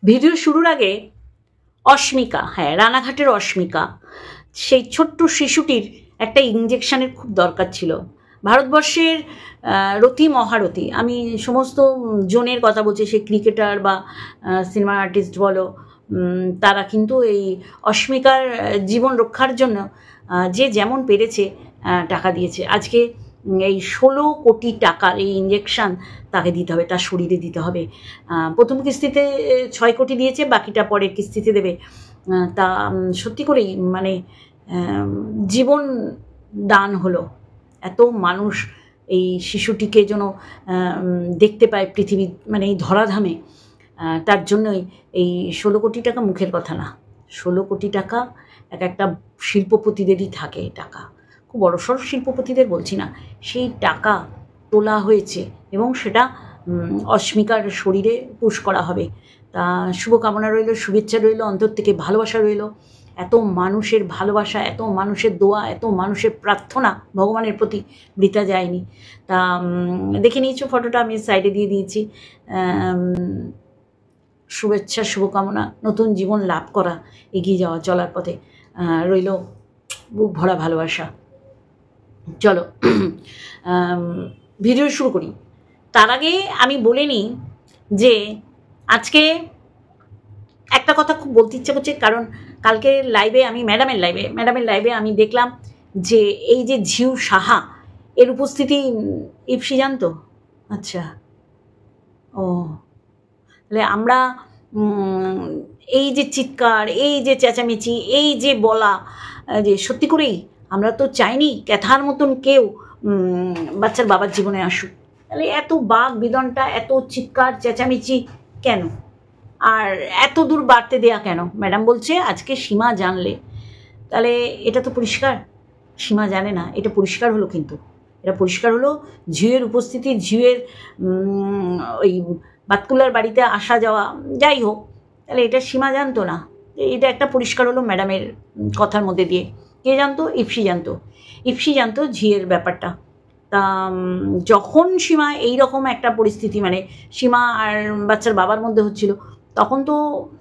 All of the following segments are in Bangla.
ভিডিও শুরুর আগে অস্মিকা, হ্যাঁ রানাঘাটের অস্মিকা, সেই ছোট্ট শিশুটির একটা ইঞ্জেকশনের খুব দরকার ছিল। ভারতবর্ষের রতি মহারথী, আমি সমস্ত জনের কথা বলছি, সে ক্রিকেটার বা সিনেমা আর্টিস্ট বলো, তারা কিন্তু এই অস্মিকার জীবন রক্ষার জন্য যে যেমন পেরেছে টাকা দিয়েছে। আজকে এই 16 কোটি টাকার এই ইঞ্জেকশান তাকে দিতে হবে, তার শরীরে দিতে হবে। প্রথম কিস্তিতে 6 কোটি দিয়েছে, বাকিটা পরের কিস্তিতে দেবে। তা সত্যি করেই মানে জীবন দান হলো। এত মানুষ এই শিশুটিকে যেন দেখতে পায় পৃথিবী, মানে এই ধরাধামে, তার জন্যই এই 16 কোটি টাকা মুখের কথা না। 16 কোটি টাকা একটা শিল্পপতিদেরই থাকে টাকা, খুব বড়সড় শিল্পপতিদের বলছি না, সেই টাকা তোলা হয়েছে এবং সেটা অস্মিকার শরীরে পুশ করা হবে। তা শুভকামনা রইল, শুভেচ্ছা রইল, অন্তর থেকে ভালোবাসা রইল। এত মানুষের ভালোবাসা, এত মানুষের দোয়া, এত মানুষের প্রার্থনা ভগবানের প্রতি বৃথা যায়নি। তা দেখে নিয়েছো ফটোটা, আমি সাইডে দিয়ে দিয়েছি। শুভেচ্ছা, শুভকামনা, নতুন জীবন লাভ করা, এগিয়ে যাওয়া, চলার পথে রইল বুক ভরা ভালোবাসা। চলো ভিডিও শুরু করি। তার আগে আমি বলে নিই যে আজকে একটা কথা খুব বলতে ইচ্ছে করছে, কারণ কালকে লাইভে আমি ম্যাডামের লাইভে আমি দেখলাম যে এই যে ঝিউ সাহা এর উপস্থিতি ইপসি জানতো। আচ্ছা, ও তাহলে আমরা এই যে চিৎকার, এই যে চেঁচামেচি, এই যে বলা, যে সত্যি করেই আমরা তো চাইনি ক্যাথার মতন কেউ বাচ্চার বাবার জীবনে আসুক। তাহলে এত বাঘ বিদনটা, এত চিৎকার চেঁচামেচি কেন, আর এত দূর বাড়তে দেয়া কেন? ম্যাডাম বলছে আজকে সীমা জানলে, তাহলে এটা তো পরিষ্কার সীমা জানে না, এটা পরিষ্কার হলো। কিন্তু এটা পরিষ্কার হলো ঝিউয়ের উপস্থিতি, ঝিউয়ের ওই বাতকুলার বাড়িতে আসা যাওয়া, যাই হোক, তাহলে এটা সীমা জানতো না। এটা একটা পরিষ্কার হলো ম্যাডামের কথার মধ্যে দিয়ে। কে জানতো? ইপসি জানতো ঝিউয়ের ব্যাপারটা। তা যখন সীমা এইরকম একটা পরিস্থিতি, মানে সীমা আর বাচ্চার বাবার মধ্যে হচ্ছিল, তখন তো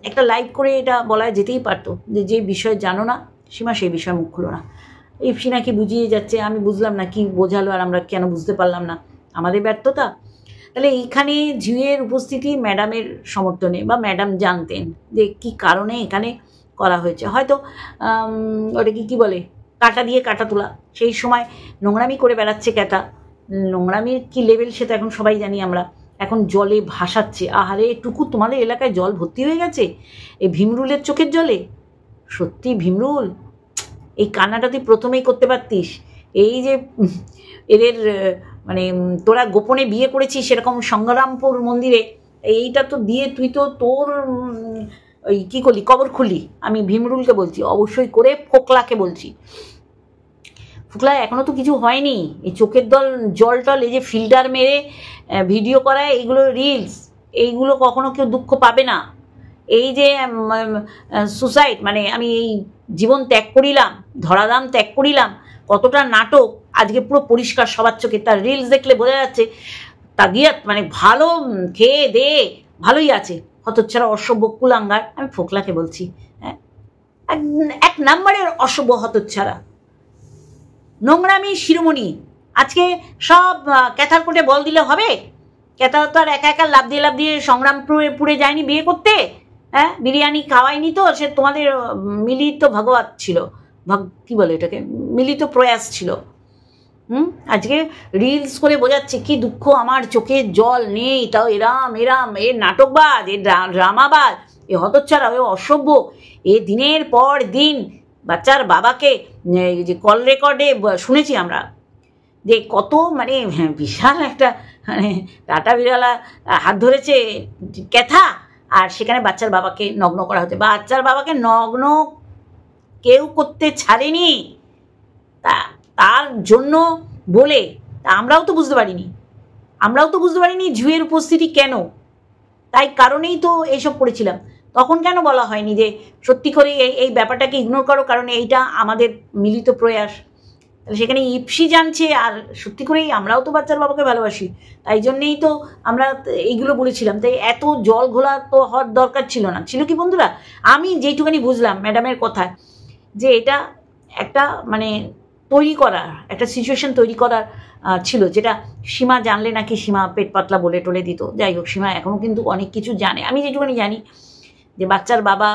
একটা লাইভ করে এটা বলা যেতেই পারতো যে যে বিষয় জানো না সীমা, সেই বিষয়ে মুখ খুলো না। ইপসি নাকি বুঝিয়ে যাচ্ছে, আমি বুঝলাম না কি বোঝালো, আর আমরা কেন বুঝতে পারলাম না, আমাদের ব্যর্থতা। তাহলে এইখানে ঝিউয়ের উপস্থিতি ম্যাডামের সমর্থনে, বা ম্যাডাম জানতেন যে কি কারণে এখানে করা হয়েছে। হয়তো ওটাকে কি বলে, কাটা দিয়ে কাটা তোলা, সেই সময় নোংরামি করে বেড়াচ্ছে ক্যাটা। নোংরামির কি লেভেল সে তো এখন সবাই জানি আমরা। এখন জলে ভাসাচ্ছে, আহারে এটুকু তোমাদের এলাকায় জল ভর্তি হয়ে গেছে এই ভীমরুলের চোখের জলে। সত্যি ভীমরুল, এই কান্নাটা তুই প্রথমেই করতে পারতিস। এই যে এদের মানে তোরা গোপনে বিয়ে করেছিস সেরকম সংগ্রামপুর মন্দিরে, এইটা তো দিয়ে তুই তো তোর ওই কী করলি, কবর খুললি। আমি ভীমরুলকে বলছি, অবশ্যই করে ফোকলাকে বলছি। ফোকলা এখনও তো কিছু হয়নি, এই চোখের জল টল, এই যে ফিল্টার মেরে ভিডিও করায়, এইগুলো রিলস, এইগুলো কখনো কেউ দুঃখ পাবে না। এই যে সুসাইড, মানে আমি এই জীবন ত্যাগ করিলাম, ধরাধাম ত্যাগ করিলাম, কতটা নাটক আজকে পুরো পরিষ্কার সবার চোখে। তার রিলস দেখলে বোঝা যাচ্ছে তাগিয়াত, মানে ভালো খেয়ে দে ভালোই আছে, হতচ্ছাড়া অসভ্য কুলাঙ্গার। আমি ফোকলাকে বলছি, হ্যাঁ, এক নাম্বারের অসভ্য হতচ্ছাড়া, নোংরামি শিরোমণি। আজকে সব ক্যাথার কোটে বল দিলে হবে? ক্যাথা তো আর একা একা লাভ দিয়ে সংগ্রামপুরে যায়নি বিয়ে করতে, হ্যাঁ, বিরিয়ানি খাওয়ায়নি তো সে, তোমাদের মিলিত ভাগবত ছিল, কি বলে এটাকে, মিলিত প্রয়াস ছিল। আজকে রিলস করে বোঝাচ্ছে কি দুঃখ, আমার চোখে জল নেই, তাও এরাম এ নাটকবাজ, এ ড্রামাবাজ, এ হতচ্ছাড়া, এ অসভ্য, এ দিনের পর দিন বাচ্চার বাবাকে যে কল রেকর্ডে শুনেছি আমরা যে কত, মানে বিশাল একটা, মানে টাটা বিড়ালা হাত ধরেছে ক্যাথা, আর সেখানে বাচ্চার বাবাকে নগ্ন করা হচ্ছে। বাচ্চার বাবাকে নগ্ন কেউ করতে ছাড়েনি, তার জন্য বলে আমরাও তো বুঝতে পারিনি ঝিউয়ের উপস্থিতি কেন, তাই কারণেই তো এইসব পড়েছিলাম। তখন কেন বলা হয়নি যে সত্যি করে এই ব্যাপারটাকে ইগনোর করো, কারণ এইটা আমাদের মিলিত প্রয়াস। তাহলে সেখানে ইপসি জানছে, আর সত্যি করেই আমরাও তো বাচ্চার বাবাকে ভালোবাসি, তাই জন্যেই তো আমরা এইগুলো বলেছিলাম। তাই এত জল ঘোলা তো হওয়ার দরকার ছিল না, ছিল কি বন্ধুরা? আমি যেইটুখানি বুঝলাম ম্যাডামের কথায়, যে এটা একটা মানে তৈরি করার, একটা সিচুয়েশন তৈরি করার ছিল, যেটা সীমা জানলে নাকি সীমা পেট পাতলা বলে টলে দিত। যাই হোক, সীমা এখনও কিন্তু অনেক কিছু জানে। আমি যেটুখানি জানি যে বাচ্চার বাবা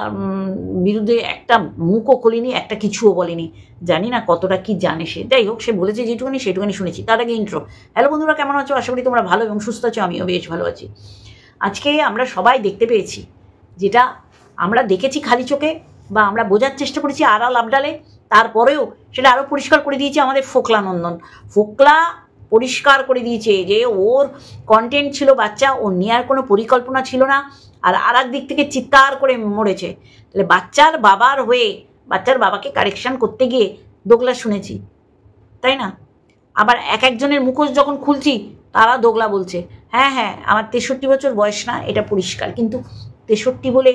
বিরুদ্ধে একটা মুখও খোলেনি, একটা কিছুও বলেনি, জানি না কতটা কি জানে সে। যাই হোক, সে বলেছে যেটুখানি সেটুখানি শুনেছি। তার আগে ইন্ট্রো। হ্যালো বন্ধুরা, কেমন আছো? আশা করি তোমরা ভালো এবং সুস্থ আছো, আমিও বেশ ভালো আছি। আজকে আমরা সবাই দেখতে পেয়েছি, যেটা আমরা দেখেছি খালি চোখে বা আমরা বোঝার চেষ্টা করেছি আড়াল আবডালে, তারপরেও সেটা আরও পরিষ্কার করে দিয়েছে আমাদের ফোকলা নন্দন। ফোকলা পরিষ্কার করে দিয়েছে যে ওর কন্টেন্ট ছিল বাচ্চা, ওর নেওয়ার কোনো পরিকল্পনা ছিল না, আর এক দিক থেকে চিৎকার করে মরেছে। তাহলে বাচ্চার বাবার হয়ে বাচ্চার বাবাকে কারেকশান করতে গিয়ে দোগলা শুনেছি, তাই না? আবার এক একজনের মুখোশ যখন খুলছি তারা দোগলা বলছে। হ্যাঁ হ্যাঁ, আমার 63 বছর বয়স না, এটা পরিষ্কার, কিন্তু 63 বলে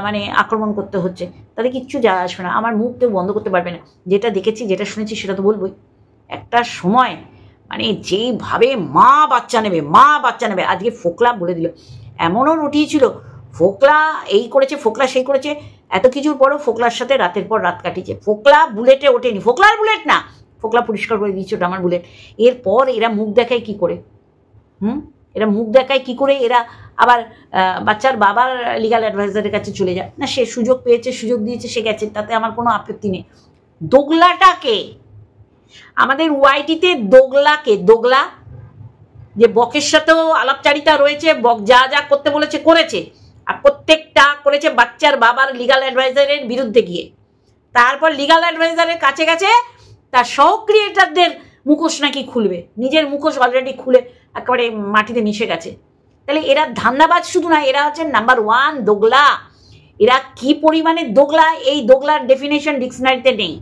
মানে আক্রমণ করতে হচ্ছে, তাদের কিচ্ছু যা আসবে না। আমার মুখ কেউ বন্ধ করতে পারবে না। যেটা দেখেছি, যেটা শুনেছি, সেটা তো বলবোই। একটা সময় মানে যেইভাবে মা বাচ্চা নেবে, আজকে ফোকলা বলে দিল। এমনও রটিয়েছিল ফোকলা এই করেছে, ফোকলা সেই করেছে, এত কিছুর পরও ফোকলার সাথে রাতের পর রাত কাটিয়েছে। ফোকলা বুলেটে ওঠেনি, ফোকলার বুলেট না, ফোকলা পরিষ্কার করে দিয়েছে ওটা আমার বুলেট। এরপর এরা মুখ দেখায় কি করে? এরা মুখ দেখায় কি করে? এরা আবার বাচ্চার বাবার লিগাল অ্যাডভাইজারের কাছে চলে যায় না। সে সুযোগ পেয়েছে, সুযোগ দিয়েছে, সে গেছে, তাতে আমার কোনো আপত্তি নেই। দোগলাটাকে আমাদের ওয়াইটিতে দোগলা যে বকের সাথেও আলাপচারিতা রয়েছে, বক যা যা করতে বলেছে করেছে, আর প্রত্যেকটা করেছে বাচ্চার বাবার লিগাল অ্যাডভাইজারের বিরুদ্ধে গিয়ে। তারপর লিগাল অ্যাডভাইজারের কাছে গেছে তার সহক্রিয়েটারদের মুখোশ নাকি খুলবে, নিজের মুখোশ অলরেডি খুলে একেবারে মাটিতে মিশে গেছে। তাহলে এরা ধান্দাবাজ শুধু না, এরা হচ্ছে নাম্বার 1 দোগলা। এরা কি পরিমাণে দোগলা, এই দোগলার ডেফিনেশন ডিকশনারিতে নেই,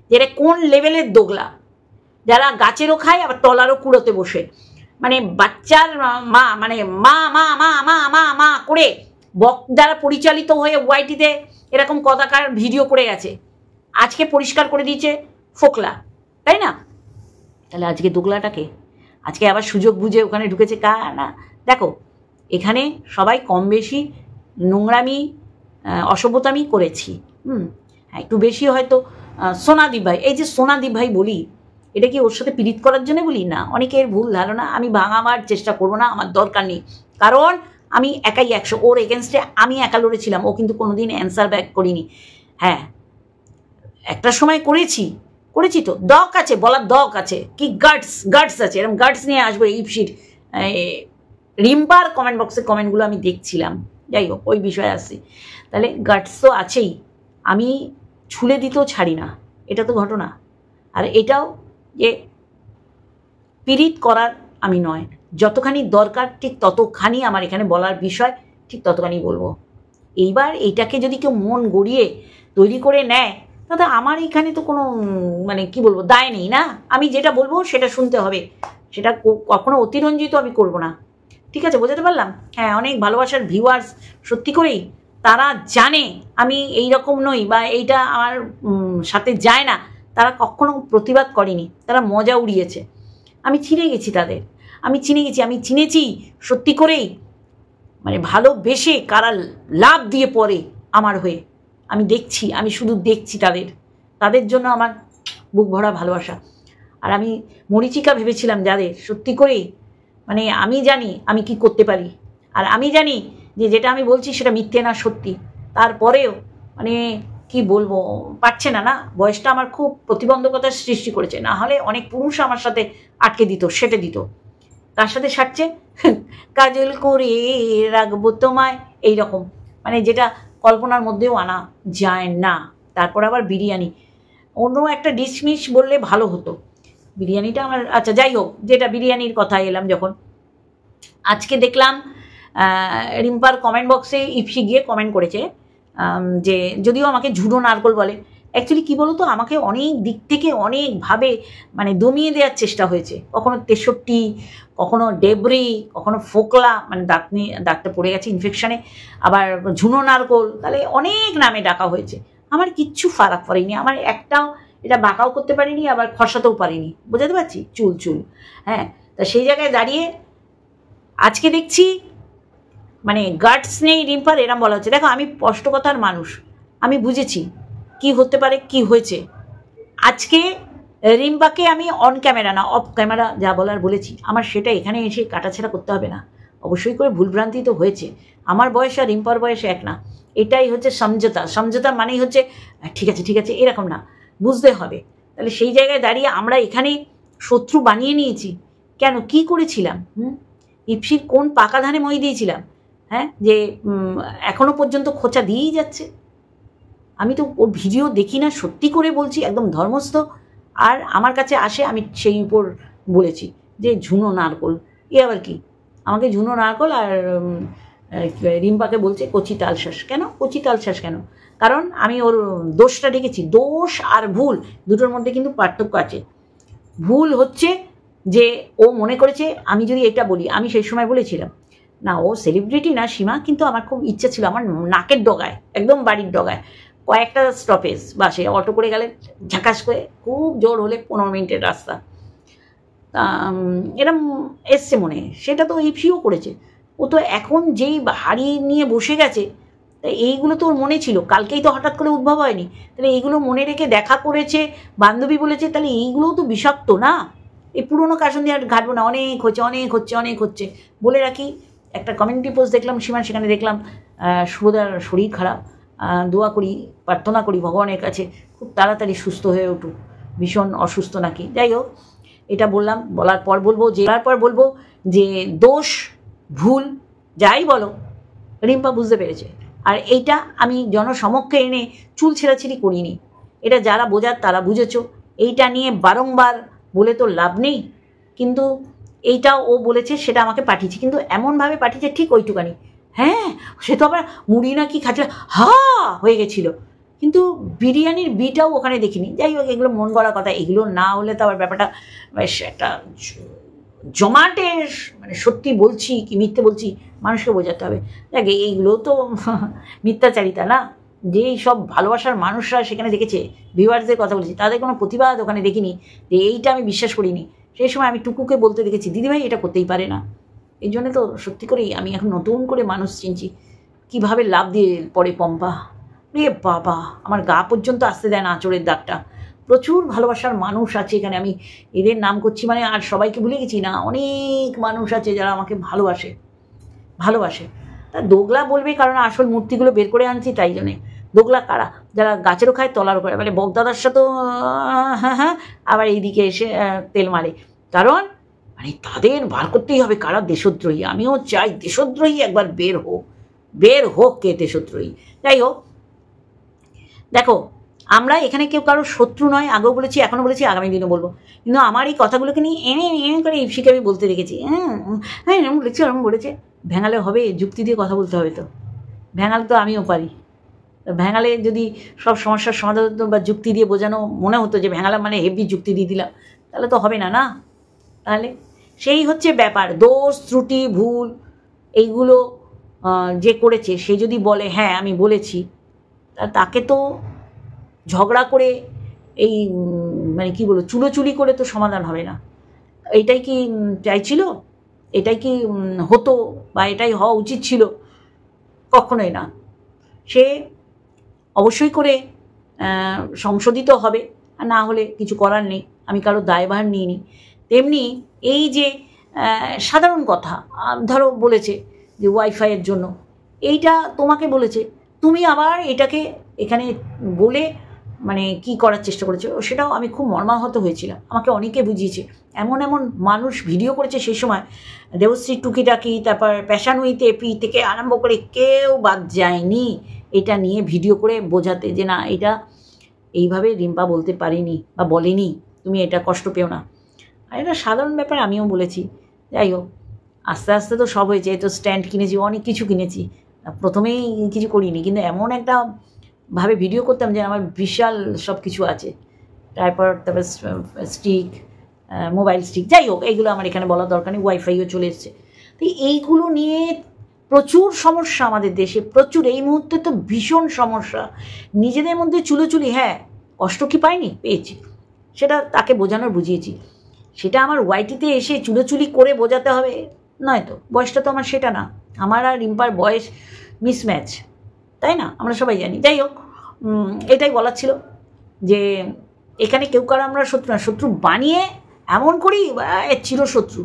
যে এরা কোন লেভেলের দোগলা, যারা গাছেরও খায় আবার তলারও কুড়োতে বসে, মানে বাচ্চার মা, মানে মা মা মা মা মা মা করে বক দ্বারা পরিচালিত হয়ে ওয়াইটিতে এরকম কদাকার ভিডিও করে গেছে। আজকে পরিষ্কার করে দিয়েছে ফোকলা, তাই না? তাহলে আজকে দোগলাটাকে আজকে আবার সুযোগ বুঝে ওখানে ঢুকেছে। না দেখো, এখানে সবাই কম বেশি নোংরামি অসভ্যতামি করেছি। একটু বেশি হয়তো সোনাদীপ ভাই, এই যে সোনাদীপ ভাই বলি, এটা কি ওর সাথে পীড়িত করার জন্য বলি? না, অনেকের ভুল ধারণা, আমি ভাঙাবার চেষ্টা করবো না, আমার দরকার নেই। কারণ আমি একাই 100, ওর এগেনস্টে আমি একা লড়েছিলাম, ও কিন্তু কোনোদিন অ্যান্সার ব্যাক করিনি। হ্যাঁ, একটা সময় করেছি তো, দক আছে, বলার দক আছে, কি গার্ডস আছে, এরকম গার্ডস নিয়ে আসবো। ইপসিট রিম্পার কমেন্ট বক্সে কমেন্টগুলো আমি দেখছিলাম, যাই হোক ওই বিষয়ে আসছি। তাহলে গার্ডস তো আছেই, আমি ছুলে দিতেও ছাড়ি না, এটা তো ঘটনা। আর এটাও যে পীড়িত করার আমি নয়, যতখানি দরকার ঠিক ততখানি আমার এখানে বলার বিষয়, ঠিক ততখানি বলবো। এইবার এইটাকে যদি কেউ মন গড়িয়ে তৈরি করে নেয়, তাতে আমার এখানে তো কোনো মানে কি বলবো, দায় নেই না। আমি যেটা বলবো সেটা শুনতে হবে, সেটা কখনো অতিরঞ্জিত আমি করব না। ঠিক আছে, বোঝাতে পারলাম? হ্যাঁ, অনেক ভালোবাসার ভিউয়ার্স সত্যি করেই তারা জানে আমি এই রকম নই বা এইটা আমার সাথে যায় না, তারা কখনো প্রতিবাদ করেনি, তারা মজা উড়িয়েছে। আমি চিনে গেছি তাদের, আমি চিনেছি সত্যি করেই, মানে ভালোবেসে কারা লাভ দিয়ে পড়ে আমার হয়ে। আমি দেখছি, আমি শুধু দেখছি তাদের জন্য আমার বুক ভরা ভালোবাসা। আর আমি মরিচিকা ভেবেছিলাম যাদের, সত্যি করেই মানে আমি জানি আমি কি করতে পারি, আর আমি জানি যে যেটা আমি বলছি সেটা মিথ্যে না, সত্যি। তারপরেও মানে কি বলবো, পারছে না, বয়সটা আমার খুব প্রতিবন্ধকতার সৃষ্টি করেছে। না হলে অনেক পুরুষ আমার সাথে আটকে দিত, সেটে দিত। তার সাথে সাটছে কাজল করে রাখবো তোমায়, এইরকম, মানে যেটা কল্পনার মধ্যেও আনা যায় না। তারপর আবার বিরিয়ানি, অন্য একটা ডিশমিশ বললে ভালো হতো, বিরিয়ানিটা আমার, আচ্ছা যাই হোক, যেটা বিরিয়ানির কথা এলাম যখন, আজকে দেখলাম রিম্পার কমেন্ট বক্সে ইপসি গিয়ে কমেন্ট করেছে যে যদিও আমাকে ঝুড়ো নারকোল বলে, অ্যাকচুয়ালি কী বলো তো, আমাকে অনেক দিক থেকে অনেকভাবে মানে দমিয়ে দেওয়ার চেষ্টা হয়েছে। কখনো 63, কখনো ডেবরি, কখনো ফোকলা, মানে দাঁতটা পড়ে গেছে ইনফেকশানে, আবার ঝুনো নারকোল, তাহলে অনেক নামে ডাকা হয়েছে। আমার কিচ্ছু ফারাক পড়েনি, আমার একটাও এটা বাঁকাও করতে পারিনি, আবার খসাতেও পারিনি, বোঝাতে পারছি? চুল চুল, হ্যাঁ। তা সেই জায়গায় দাঁড়িয়ে আজকে দেখছি মানে গার্ডস নেই রিম্পার, এরম বলা হচ্ছে। দেখো, আমি স্পষ্টকথার মানুষ, আমি বুঝেছি কি হতে পারে, কি হয়েছে। আজকে রিম্পাকে আমি অন ক্যামেরা না অফ ক্যামেরা যা বলার বলেছি, আমার সেটা এখানে এসে কাটাছেড়া করতে হবে না। অবশ্যই করে ভুলভ্রান্তি তো হয়েছে, আমার বয়স আর রিম্পার বয়স এক না, এটাই হচ্ছে সমঝোতা। সমঝোতা মানেই হচ্ছে ঠিক আছে ঠিক আছে, এরকম না, বুঝতে হবে। তাহলে সেই জায়গায় দাঁড়িয়ে আমরা এখানে শত্রু বানিয়ে নিয়েছি কেন? কি করেছিলাম? ইপসির কোন পাকা ধানে মই দিয়েছিলাম? হ্যাঁ, যে এখনো পর্যন্ত খোঁচা দিয়েই যাচ্ছে। আমি তো ওর ভিডিও দেখি না, সত্যি করে বলছি, একদম ধর্মস্থ। আর আমার কাছে আসে, আমি সেই উপর বলেছি যে ঝুনো নারকোল, এ আবার কি? আমাকে ঝুনো নারকোল আর রিম্পাকে বলছে কচি তালশাঁস। কেন কচি তালশাঁস কেন? কারণ আমি ওর দোষটা দেখেছি। দোষ আর ভুল দুটোর মধ্যে কিন্তু পার্থক্য আছে। ভুল হচ্ছে যে ও মনে করেছে আমি যদি এটা বলি, আমি সেই সময় বলেছিলাম না ও সেলিব্রিটি না সীমা, কিন্তু আমার খুব ইচ্ছা ছিল, আমার নাকের ডগায়, একদম বাড়ির ডগায় কয়েকটা স্টপেজ বাসে অটো করে গেলে ঝাঁকাশ করে খুব জোর হলে 15 মিনিটের রাস্তা, এরম এসছে মনে। সেটা তো ইপসিও করেছে। ও তো এখন যেই হাড়ি নিয়ে বসে গেছে, তাই এইগুলো তো ওর মনে ছিল, কালকেই তো হঠাৎ করে উদ্ভব হয়নি। তাহলে এইগুলো মনে রেখে দেখা করেছে, বান্ধবী বলেছে, তাহলে এইগুলোও তো বিষাক্ত না? এই পুরোনো কাশন দিয়ে আর ঘাটবো না, অনেক হচ্ছে অনেক হচ্ছে অনেক হচ্ছে। বলে রাখি, একটা কমিউনিটি পোস্ট দেখলাম সীমা, সেখানে দেখলাম শুভদার শরীর খারাপ, দোয়া করি, প্রার্থনা করি ভগবানের কাছে খুব তাড়াতাড়ি সুস্থ হয়ে উঠুক, ভীষণ অসুস্থ নাকি। যাই হোক, এটা বললাম, বলার পর বলবো যে দোষ ভুল যাই বলো রিম্পা বুঝতে পেরেছে। আর এইটা আমি জনসমক্ষে এনে চুল ছেঁড়াছিড়ি করিনি, এটা যারা বোঝার তারা বুঝেছো। এইটা নিয়ে বারংবার বলে তো লাভ নেই, কিন্তু এইটা ও বলেছে, সেটা আমাকে পাঠিয়েছে, কিন্তু এমনভাবে পাঠিয়েছে ঠিক ওইটুকানি। হ্যাঁ, সে তো আবার মুড়ি না কি খাচ্ছিল, হা হয়ে গেছিলো, কিন্তু বিরিয়ানির বিটাও ওখানে দেখিনি। যাই হোক, এগুলো মন গড়া কথা, এগুলো না হলে তো আবার ব্যাপারটা বেশ একটা জমাটে, মানে সত্যি বলছি কি মিথ্যে বলছি মানুষকে বোঝাতে হবে। দেখ, এইগুলো তো মিথ্যাচারিতা না। যেই সব ভালোবাসার মানুষরা সেখানে দেখেছে, ভিউয়ার্সদের কথা বলছি, তাদের কোনো প্রতিবাদ ওখানে দেখিনি যে এইটা আমি বিশ্বাস করিনি। সেই সময় আমি টুকুকে বলতে দেখেছি, দিদিভাই এটা করতেই পারে না। এই জন্য তো সত্যি করেই আমি এখন নতুন করে মানুষ চিনছি, কীভাবে লাভ দিয়ে পড়ে পম্পা, রে বাবা, আমার গা পর্যন্ত আসতে দেয় না আঁচড়ের দাগটা। প্রচুর ভালোবাসার মানুষ আছে এখানে, আমি এদের নাম করছি মানে আর সবাইকে ভুলে গেছি না, অনেক মানুষ আছে যারা আমাকে ভালোবাসে। তা দোগলা বলবে, কারণ আসল মূর্তিগুলো বের করে আনছি তাই জন্যে। দোগলা কারা? যারা গাছেরও খায় তলারও খায়, মানে বগদাদার সাথেও হ্যাঁ, আবার এইদিকে এসে তেল মারে। কারণ মানে তাদের বার করতেই হবে কারা দেশদ্রোহী। আমিও চাই দেশদ্রোহী একবার বের হোক কে দেশদ্রোহী। যাই হোক, দেখো, আমরা এখানে কেউ কারোর শত্রু নয়, আগেও বলেছি, এখনও বলেছি, আগামী দিনও বলবো। কিন্তু আমার এই কথাগুলোকে নিয়ে এনে করে ইপসিকে আমি বলতে দেখেছি, হ্যাঁ এরকম বলেছি ওরকম বলেছে। ভ্যাঙালে হবে, যুক্তি দিয়ে কথা বলতে হবে। তো ভ্যাঙাল তো আমিও পারি। ভ্যাঙালে যদি সব সমস্যার সমাধান হতো বা যুক্তি দিয়ে বোঝানো মনে হতো যে ভ্যাঙালা মানে হেভি যুক্তি দিয়ে দিলাম, তাহলে তো হবে না। তাহলে সেই হচ্ছে ব্যাপার। দোষ ত্রুটি ভুল এইগুলো যে করেছে সে যদি বলে হ্যাঁ আমি বলেছি, তাকে তো ঝগড়া করে এই মানে কী বলবো চুলোচুলি করে তো সমাধান হবে না। এটাই কি চাইছিল? এটাই কি হতো বা এটাই হওয়া উচিত ছিল? কখনোই না। সে অবশ্যই করে সংশোধিত হবে, আর না হলে কিছু করার নেই, আমি কারো দায়ভার নিইনি। তেমনি এই যে সাধারণ কথা ধরো বলেছে যে ওয়াইফাইয়ের জন্য, এইটা তোমাকে বলেছে, তুমি আবার এটাকে এখানে বলে মানে কি করার চেষ্টা করেছে, সেটাও আমি খুব মর্মাহত হয়েছিলাম। আমাকে অনেকে বুঝিয়েছে, এমন মানুষ ভিডিও করেছে সেই সময়, দেবশ্রী টুকিটাকি, তারপর প্যাশানুইতে পি থেকে আরম্ভ করে কেউ বাদ যায়নি এটা নিয়ে ভিডিও করে বোঝাতে যে না এটা এইভাবে রিম্পা বলতে পারিনি বা বলেনি, তুমি এটা কষ্ট পেও না। আর এটা সাধারণ ব্যাপার, আমিও বলেছি। যাই হোক, আস্তে আস্তে তো সব হয়েছে। তো স্ট্যান্ড কিনেছি, অনেক কিছু কিনেছি, প্রথমেই কিছু করিনি, কিন্তু এমন একটা ভাবে ভিডিও করতাম যে আমার বিশাল সব কিছু আছে। তারপর স্টিক, মোবাইল স্টিক, যাই হোক এইগুলো আমার এখানে বলার দরকার নেই, ওয়াইফাইও চলে এসছে। তো এইগুলো নিয়ে প্রচুর সমস্যা আমাদের দেশে, প্রচুর। এই মুহূর্তে তো ভীষণ সমস্যা, নিজেদের মধ্যে চুলোচুলি। হ্যাঁ, কষ্ট কি পাইনি? পেয়েছি। সেটা তাকে বোঝানোর বুঝিয়েছি। সেটা আমার ওয়াইটিতে এসে চুলোচুলি করে বোঝাতে হবে নয় তো। বয়সটা তো আমার সেটা না। আমার আর রিম্পার বয়স মিসম্যাচ, তাই না? আমরা সবাই জানি। যাই হোক, এটাই বলার ছিল যে এখানে কেউ কারো আমরা শত্রু না, শত্রু বানিয়ে এমন করি চিরশত্রু।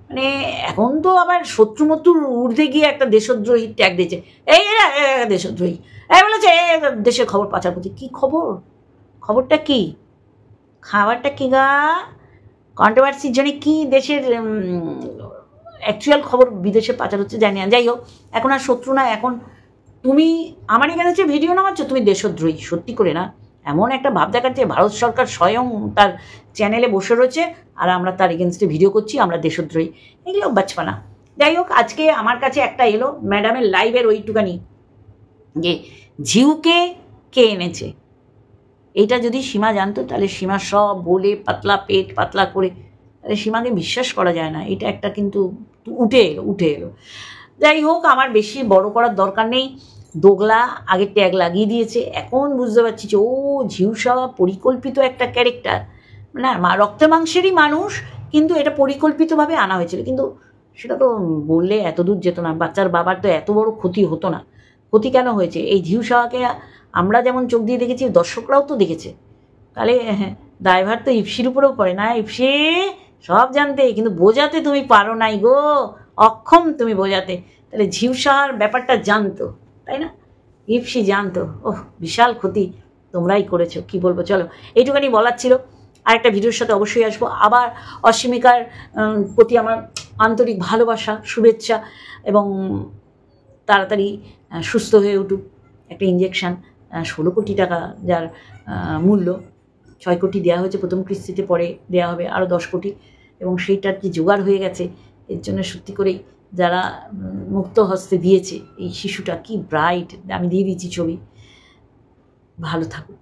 মানে এখন তো আবার শত্রু মত্রুর ঊর্ধ্বে গিয়ে একটা দেশদ্রোহী ট্যাগ দিয়েছে, এই দেশদ্রোহী, বলেছে দেশের খবর পাচারপতি। কী খবর? খবরটা কি? খাবারটা কি গা? কন্ট্রোভার্সির জন্য কি দেশের অ্যাকচুয়াল খবর বিদেশে পাচার হচ্ছে জানি না। যাই হোক, এখন আর শত্রু না, এখন তুমি আমার এখানে হচ্ছে ভিডিও নামাচ্ছ, তুমি দেশদ্রোহী। সত্যি করে না, এমন একটা ভাব দেখাচ্ছে ভারত সরকার স্বয়ং তার চ্যানেলে বসে রয়েছে আর আমরা তার এগেনস্টে ভিডিও করছি, আমরা দেশদ্রোহী। এগুলো বাচ্চাপানা। যাই হোক, আজকে আমার কাছে একটা এলো ম্যাডামের লাইভের ওইটুকানি যে ঝিউকে কে এনেছে। এইটা যদি সীমা জানতো তাহলে সীমা সব বলে পাতলা পেট পাতলা করে, তাহলে সীমাকে বিশ্বাস করা যায় না। এটা একটা কিন্তু উঠে এলো। যাই হোক, আমার বেশি বড় করার দরকার নেই। দোগলা আগে ট্যাগ লাগিয়ে দিয়েছে, এখন বুঝতে পারছি যে ও ঝিউসা পরিকল্পিত একটা ক্যারেক্টার। না, রক্ত মাংসেরই মানুষ, কিন্তু এটা পরিকল্পিতভাবে আনা হয়েছিল। কিন্তু সেটা তো বললে এত দূর যেত না। বাচ্চার বাবার তো এত বড় ক্ষতি হতো না। ক্ষতি কেন হয়েছে? এই ঝিউসাকে আমরা যেমন চোখ দিয়ে দেখেছি, দর্শকরাও তো দেখেছে। তাহলে দায়ভার তো ইপসির উপরেও পড়ে না। ইপসি সব জানতে, কিন্তু বোঝাতে তুমি পারো নাই গো, অক্ষম তুমি বোঝাতে। তাহলে ঝিউসার ব্যাপারটা জানতো, তাই না? ইপসি জানতো। ওহ, বিশাল ক্ষতি তোমরাই করেছো, কি বলবো। চলো, এইটুখানি বলার ছিল। আরেকটা ভিডিওর সাথে অবশ্যই আসবো। আবার অস্মিকার প্রতি আমার আন্তরিক ভালোবাসা, শুভেচ্ছা, এবং তাড়াতাড়ি সুস্থ হয়ে উঠুক। একটা ইঞ্জেকশান 16 কোটি টাকা যার মূল্য, 6 কোটি দেওয়া হয়েছে প্রথম কিস্তিতে, পরে দেওয়া হবে আরও 10 কোটি, এবং সেইটার যে জোগাড় হয়ে গেছে, এর জন্য সত্যি করেই যারা মুক্ত হস্তে দিয়েছে, এই শিশুটা কি ব্রাইট, আমি দিয়ে দিচ্ছি ছবি। ভালো থাকুক।